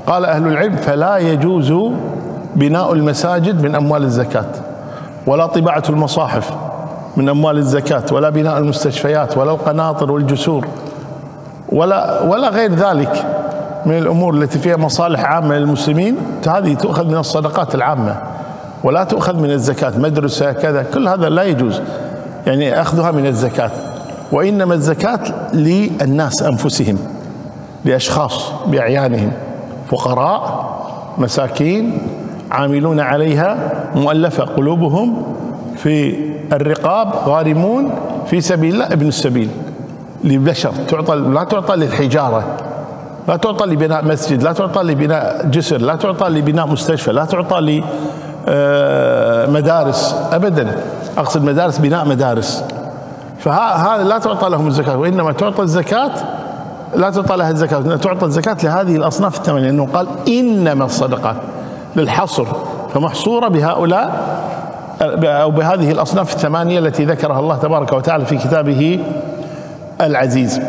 قال أهل العلم فلا يجوز بناء المساجد من أموال الزكاة، ولا طباعة المصاحف من أموال الزكاة، ولا بناء المستشفيات، ولا القناطر والجسور، ولا غير ذلك من الأمور التي فيها مصالح عامة للمسلمين. هذه تؤخذ من الصدقات العامة ولا تؤخذ من الزكاة. مدرسة كذا كل هذا لا يجوز يعني أخذها من الزكاة، وإنما الزكاة للناس أنفسهم، لأشخاص بأعيانهم، فقراء مساكين عاملون عليها، مؤلفة قلوبهم، في الرقاب، غارمون في سبيل الله، ابن السبيل، لبشر تعطى، لا تعطى للحجارة، لا تعطى لبناء مسجد، لا تعطى لبناء جسر، لا تعطى لبناء مستشفى، لا تعطى لمدارس أبدا. أقصد مدارس، بناء مدارس، فهذا لا تعطى لهم الزكاة، وإنما تعطى الزكاة، لا تعطى لها الزكاة، تعطى الزكاة لهذه الأصناف الثمانية، لأنه قال إنما الصدقات للحصر، فمحصورة بهؤلاء أو بهذه الأصناف الثمانية التي ذكرها الله تبارك وتعالى في كتابه العزيز.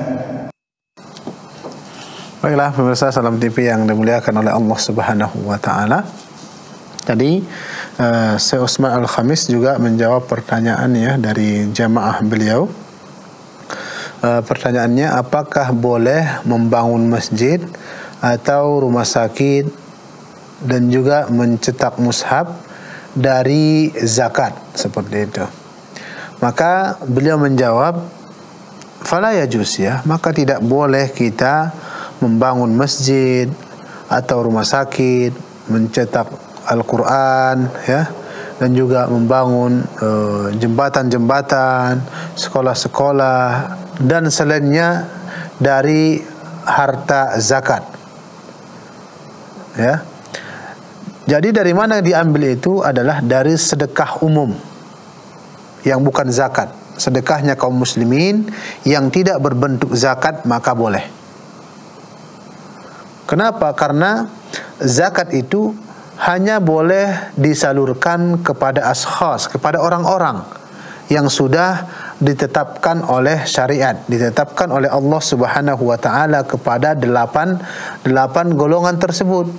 Baiklah pemirsa Salam TV yang dimuliakan oleh Allah Subhanahu wa taala. Tadi Syekh Utsman Al-Khamis juga menjawab pertanyaan ya dari jamaah beliau. Pertanyaannya, apakah boleh membangun masjid atau rumah sakit dan juga mencetak mushaf dari zakat seperti itu? Maka beliau menjawab, fala yajuz, ya, maka tidak boleh kita membangun masjid atau rumah sakit, mencetak Al-Quran, ya, dan juga membangun jembatan-jembatan, sekolah-sekolah dan selainnya dari harta zakat, ya. Jadi dari mana diambil itu adalah dari sedekah umum yang bukan zakat. Sedekahnya kaum muslimin yang tidak berbentuk zakat maka boleh. Kenapa? Karena zakat itu hanya boleh disalurkan kepada ashkhas, kepada orang-orang yang sudah ditetapkan oleh syariat, ditetapkan oleh Allah Subhanahu wa taala kepada delapan golongan tersebut.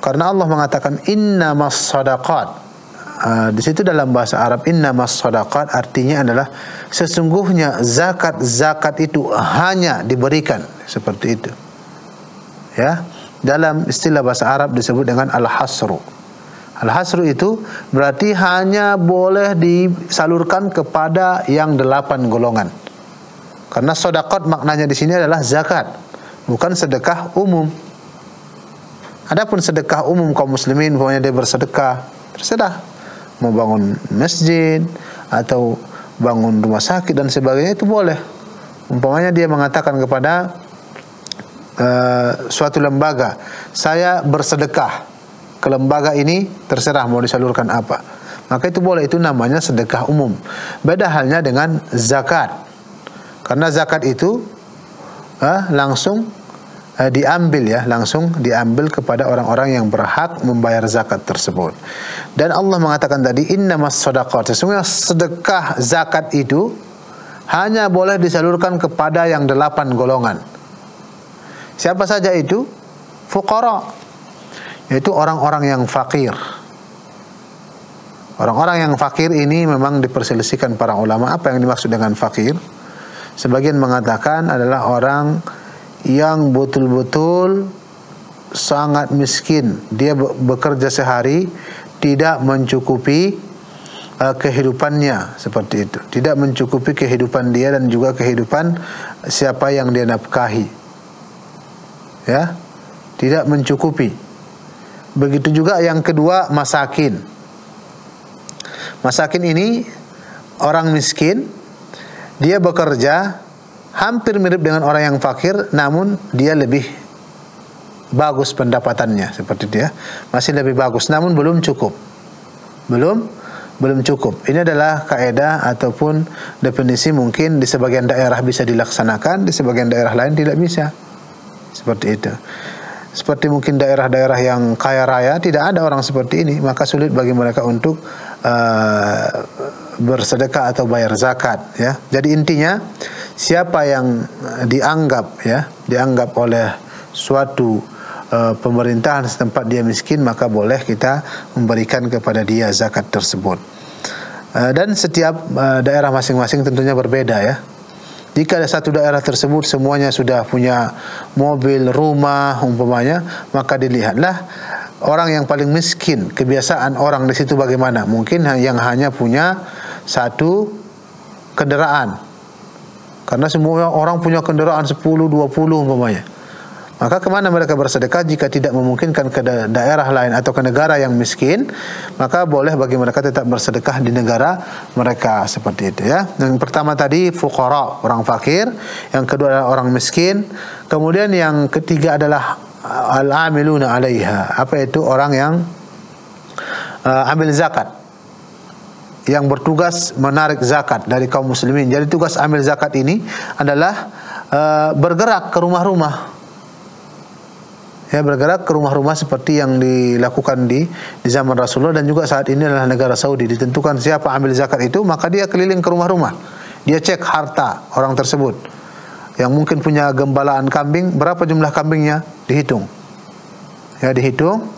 Karena Allah mengatakan innamas shadaqat. Di situ dalam bahasa Arab innamas shadaqat artinya adalah sesungguhnya zakat itu hanya diberikan, seperti itu. Ya, dalam istilah bahasa Arab disebut dengan al-hasru. Al-hasru itu berarti hanya boleh disalurkan kepada yang 8 golongan. Karena shadaqat maknanya di sini adalah zakat, bukan sedekah umum. Adapun sedekah umum kaum muslimin, pokoknya dia bersedekah, terserah mau bangun masjid atau bangun rumah sakit dan sebagainya, itu boleh. Umpamanya dia mengatakan kepada suatu lembaga, saya bersedekah ke lembaga ini, terserah mau disalurkan apa, maka itu boleh, itu namanya sedekah umum. Beda halnya dengan zakat, karena zakat itu langsung diambil, ya, langsung diambil kepada orang-orang yang berhak membayar zakat tersebut. Dan Allah mengatakan tadi innamas shadaqat, sesungguhnya sedekah zakat itu hanya boleh disalurkan kepada yang 8 golongan. Siapa saja itu? Fuqara, yaitu orang-orang yang fakir. Orang-orang yang fakir ini memang diperselisihkan para ulama apa yang dimaksud dengan fakir. Sebagian mengatakan adalah orang yang betul-betul sangat miskin, dia bekerja sehari tidak mencukupi kehidupannya, seperti itu, tidak mencukupi kehidupan dia dan juga kehidupan siapa yang dia nafkahi, ya, tidak mencukupi. Begitu juga yang kedua, masakin. Masakin ini orang miskin, dia bekerja hampir mirip dengan orang yang fakir, namun dia lebih bagus pendapatannya, seperti dia masih lebih bagus, namun belum cukup, belum cukup. Ini adalah kaidah ataupun definisi, mungkin di sebagian daerah bisa dilaksanakan, di sebagian daerah lain tidak bisa, seperti itu. Seperti mungkin daerah-daerah yang kaya raya tidak ada orang seperti ini, maka sulit bagi mereka untuk bersedekah atau bayar zakat, ya. Jadi intinya siapa yang dianggap oleh suatu pemerintahan setempat dia miskin, maka boleh kita memberikan kepada dia zakat tersebut. Dan setiap daerah masing-masing tentunya berbeda ya. Jika ada satu daerah tersebut semuanya sudah punya mobil, rumah umpamanya, maka dilihatlah orang yang paling miskin, kebiasaan orang di situ bagaimana. Mungkin yang hanya punya satu kendaraan, karena semua orang punya kendaraan 10, 20 umpamanya. Maka kemana mereka bersedekah jika tidak memungkinkan ke daerah lain atau ke negara yang miskin, maka boleh bagi mereka tetap bersedekah di negara mereka, seperti itu ya. Yang pertama tadi fuqara, orang fakir, yang kedua adalah orang miskin, kemudian yang ketiga adalah al-amiluna 'alaiha. Apa itu? Orang yang amil zakat, yang bertugas menarik zakat dari kaum muslimin. Jadi tugas amil zakat ini adalah bergerak ke rumah-rumah. Ya, bergerak ke rumah-rumah seperti yang dilakukan di zaman Rasulullah, dan juga saat ini adalah negara Saudi. Ditentukan siapa ambil zakat itu, maka dia keliling ke rumah-rumah. Dia cek harta orang tersebut. Yang mungkin punya gembalaan kambing, berapa jumlah kambingnya? Dihitung. Ya, dihitung.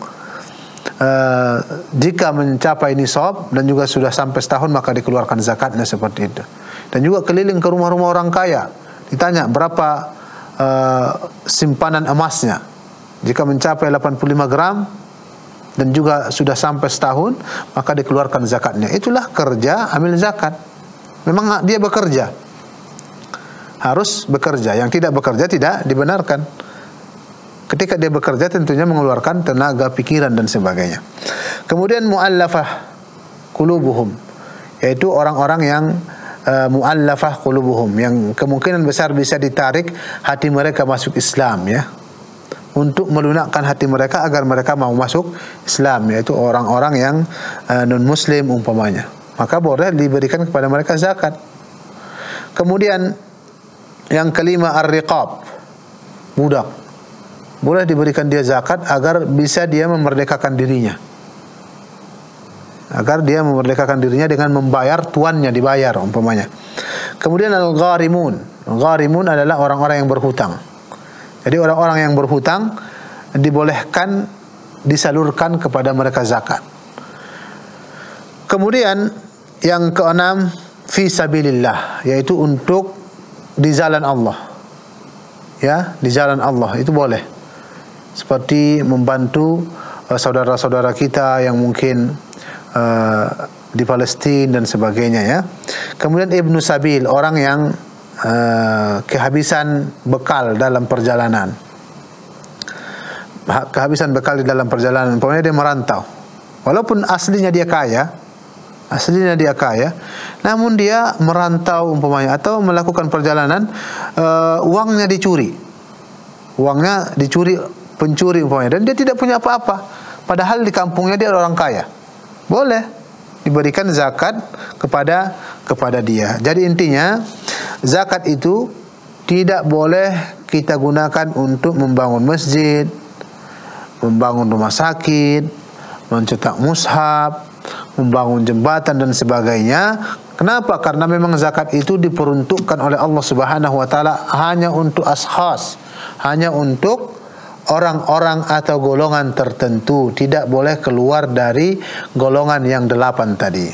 Jika mencapai nisab dan juga sudah sampai setahun, maka dikeluarkan zakatnya, seperti itu. Dan juga keliling ke rumah-rumah orang kaya. Ditanya berapa simpanan emasnya. Jika mencapai 85 gram dan juga sudah sampai setahun, maka dikeluarkan zakatnya. Itulah kerja amil zakat. Memang dia bekerja, harus bekerja. Yang tidak bekerja tidak dibenarkan. Ketika dia bekerja tentunya mengeluarkan tenaga, pikiran dan sebagainya. Kemudian mu'allafah qulubuhum, yaitu orang-orang yang mu'allafah qulubuhum, yang kemungkinan besar bisa ditarik hati mereka masuk Islam ya. Untuk melunakkan hati mereka agar mereka mau masuk Islam, yaitu orang-orang yang non-muslim umpamanya, maka boleh diberikan kepada mereka zakat. Kemudian yang kelima ar-riqab, budak, boleh diberikan dia zakat agar bisa dia memerdekakan dirinya, agar dia memerdekakan dirinya dengan membayar tuannya, dibayar umpamanya. Kemudian al-gharimun, gharimun adalah orang-orang yang berhutang. Jadi orang-orang yang berhutang dibolehkan disalurkan kepada mereka zakat. Kemudian yang keenam fi sabilillah, yaitu untuk di jalan Allah. Ya, di jalan Allah itu boleh. Seperti membantu saudara-saudara kita yang mungkin di Palestina dan sebagainya ya. Kemudian ibnu sabil, orang yang kehabisan bekal dalam perjalanan. Kehabisan bekal di dalam perjalanan, pokoknya dia merantau. Walaupun aslinya dia kaya, namun dia merantau umpamanya, atau melakukan perjalanan, uangnya dicuri. Uangnya dicuri pencuri umpamanya, dan dia tidak punya apa-apa. Padahal di kampungnya dia orang kaya. Boleh diberikan zakat kepada dia. Jadi intinya zakat itu tidak boleh kita gunakan untuk membangun masjid, membangun rumah sakit, mencetak mushaf, membangun jembatan dan sebagainya. Kenapa? Karena memang zakat itu diperuntukkan oleh Allah Subhanahu wa taala hanya untuk ashkhas, hanya untuk orang-orang atau golongan tertentu, tidak boleh keluar dari golongan yang 8 tadi.